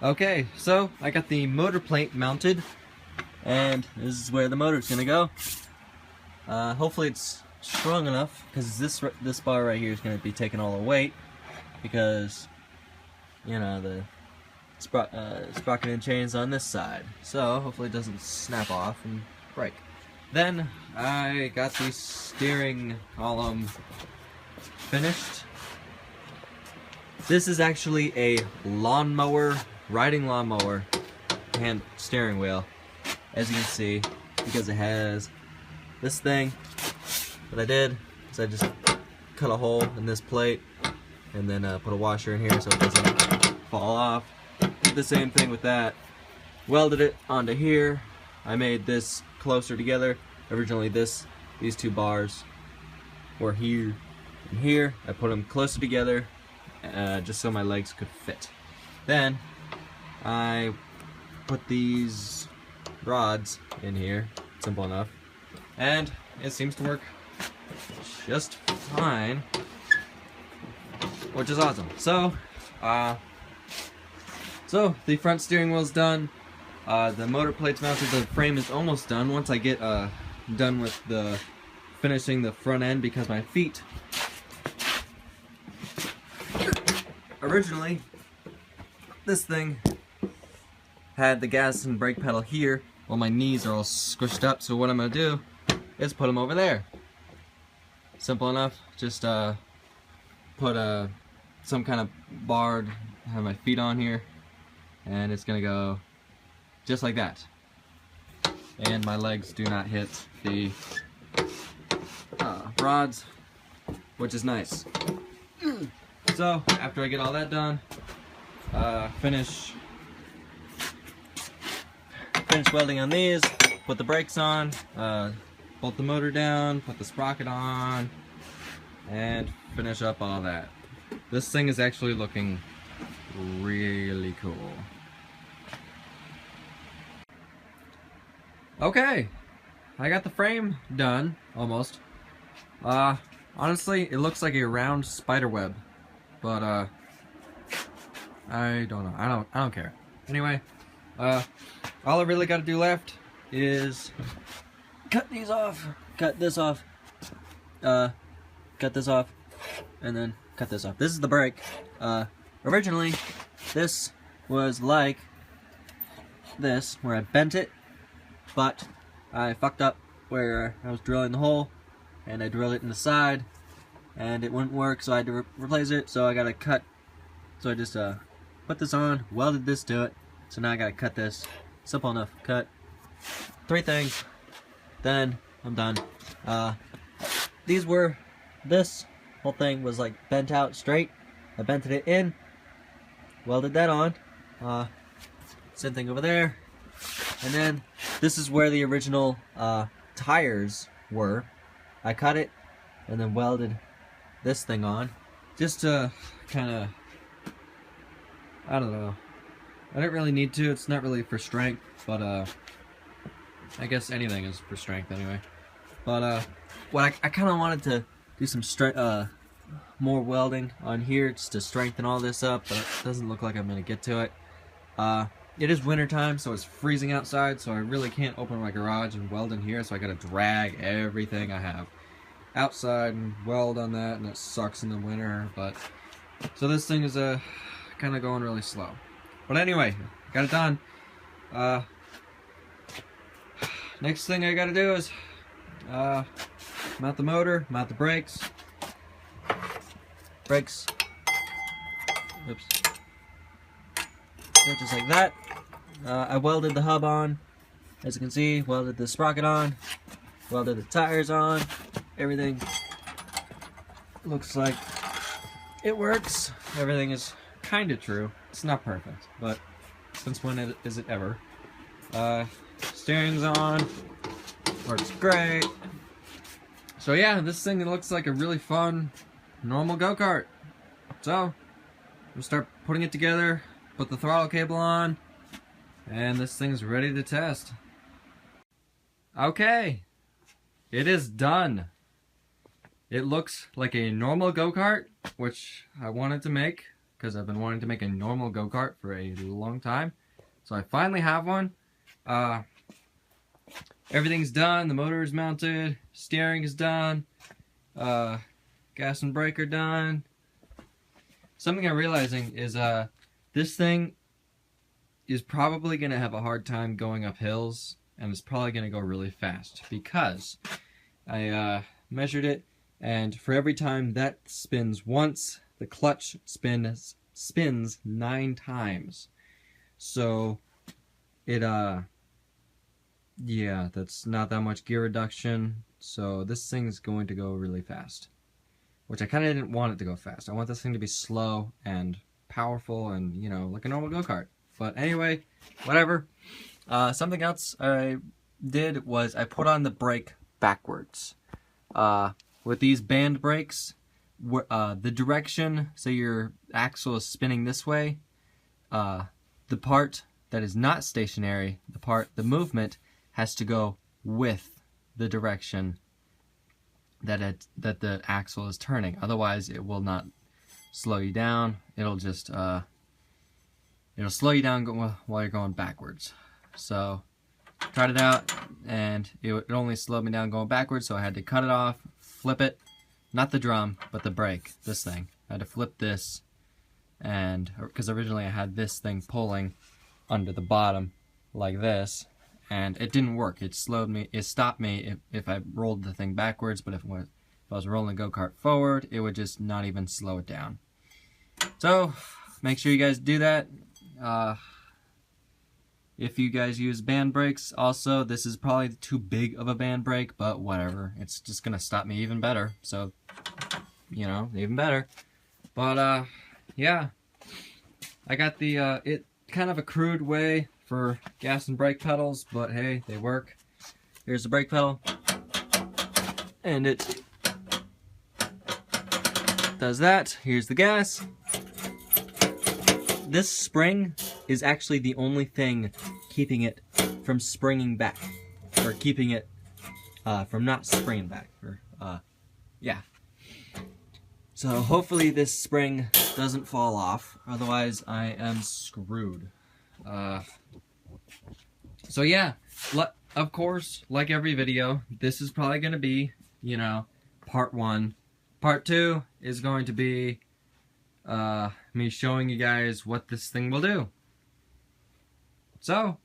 Okay, so I got the motor plate mounted, and this is where the motor's gonna go. Hopefully it's strong enough, because this bar right here is gonna be taking all the weight, because you know the sprocket and chains on this side. So hopefully it doesn't snap off and break. Then I got the steering column finished. This is actually a riding lawnmower hand steering wheel, as you can see, because it has this thing. What I did is I just cut a hole in this plate and then put a washer in here so it doesn't fall off. Did the same thing with that. Welded it onto here. I made this closer together. Originally these two bars were here and here. I put them closer together just so my legs could fit. Then I put these rods in here, simple enough, and it seems to work just fine, which is awesome. So the front steering wheel's done, the motor plate's mounted, the frame is almost done. Once I get done with finishing the front end, because my feet originally, this thing had the gas and brake pedal here. Well, my knees are all squished up, so what I'm gonna do is put them over there. Simple enough. Just put some kind of bar, have my feet on here, and it's gonna go just like that. And my legs do not hit the rods, which is nice. So after I get all that done, finish welding on these, put the brakes on, bolt the motor down, put the sprocket on, and finish up all that. This thing is actually looking really cool. Okay, I got the frame done, almost. Honestly, it looks like a round spider web, but I don't know. I don't care. Anyway, all I really got to do left is cut these off, cut this off, cut this off, and then cut this off. This is the brake. Originally, this was like this, where I bent it, but I fucked up where I was drilling the hole, and I drilled it in the side, and it wouldn't work, so I had to replace it. So I got to cut. So I just put this on, welded this to it. So now I got to cut this. Simple enough. Cut 3 things, then I'm done. This whole thing was like bent out straight. I bented it in, welded that on. Same thing over there. And then this is where the original tires were. I cut it and then welded this thing on, just to kind of, I don't know. I don't really need to. It's not really for strength, but I guess anything is for strength anyway. But what I kind of wanted to do some more welding on here just to strengthen all this up, but it doesn't look like I'm gonna get to it. It is winter time, so it's freezing outside, so I really can't open my garage and weld in here, so I gotta drag everything I have outside and weld on that, and it sucks in the winter. But so this thing is kind of going really slow. But anyway, got it done. Next thing I gotta do is mount the motor, mount the brakes. Oops. Just like that. I welded the hub on, as you can see, welded the sprocket on, welded the tires on. Everything looks like it works. Everything is kind of true. It's not perfect, but since when is it ever? Steering's on, works great. So yeah, this thing looks like a really fun, normal go-kart. So, we'll start putting it together, put the throttle cable on, and this thing's ready to test. Okay, it is done. It looks like a normal go-kart, which I wanted to make because I've been wanting to make a normal go-kart for a long time. So I finally have one. Everything's done. The motor is mounted. Steering is done. Gas and brake are done. Something I'm realizing is this thing is probably going to have a hard time going up hills, and it's probably going to go really fast because I measured it, and for every time that spins once, the clutch spins 9 times. So it yeah, that's not that much gear reduction. So this thing's going to go really fast, which I kind of didn't want it to go fast. I want this thing to be slow and powerful and, you know, like a normal go-kart. But anyway, whatever. Something else I did was I put on the brake backwards. With these band brakes, the direction, so your axle is spinning this way, the part that is not stationary, the movement has to go with the direction that the axle is turning. Otherwise, it will not slow you down. It'll just it'll slow you down while you're going backwards. So tried it out, and it only slowed me down going backwards. So I had to cut it off, flip it, not the drum, but the brake. This thing. I had to flip this, and because originally I had this thing pulling under the bottom like this, and it didn't work. It slowed me. It stopped me if I rolled the thing backwards, but if I was rolling the go-kart forward, it would just not even slow it down. So make sure you guys do that. If you guys use band brakes, also, this is probably too big of a band brake, but whatever. It's just gonna stop me even better. So, you know, even better. But yeah, I got the it kind of a crude way for gas and brake pedals, but hey, they work. Here's the brake pedal, and it does that. Here's the gas. This spring is actually the only thing keeping it from springing back, or keeping it from not springing back. Or, yeah. So hopefully this spring doesn't fall off, otherwise I am screwed. So yeah, of course, like every video, this is probably going to be, you know, part 1. Part 2 is going to be me showing you guys what this thing will do. So,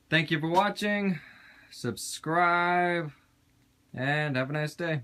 thank you for watching, subscribe, and have a nice day.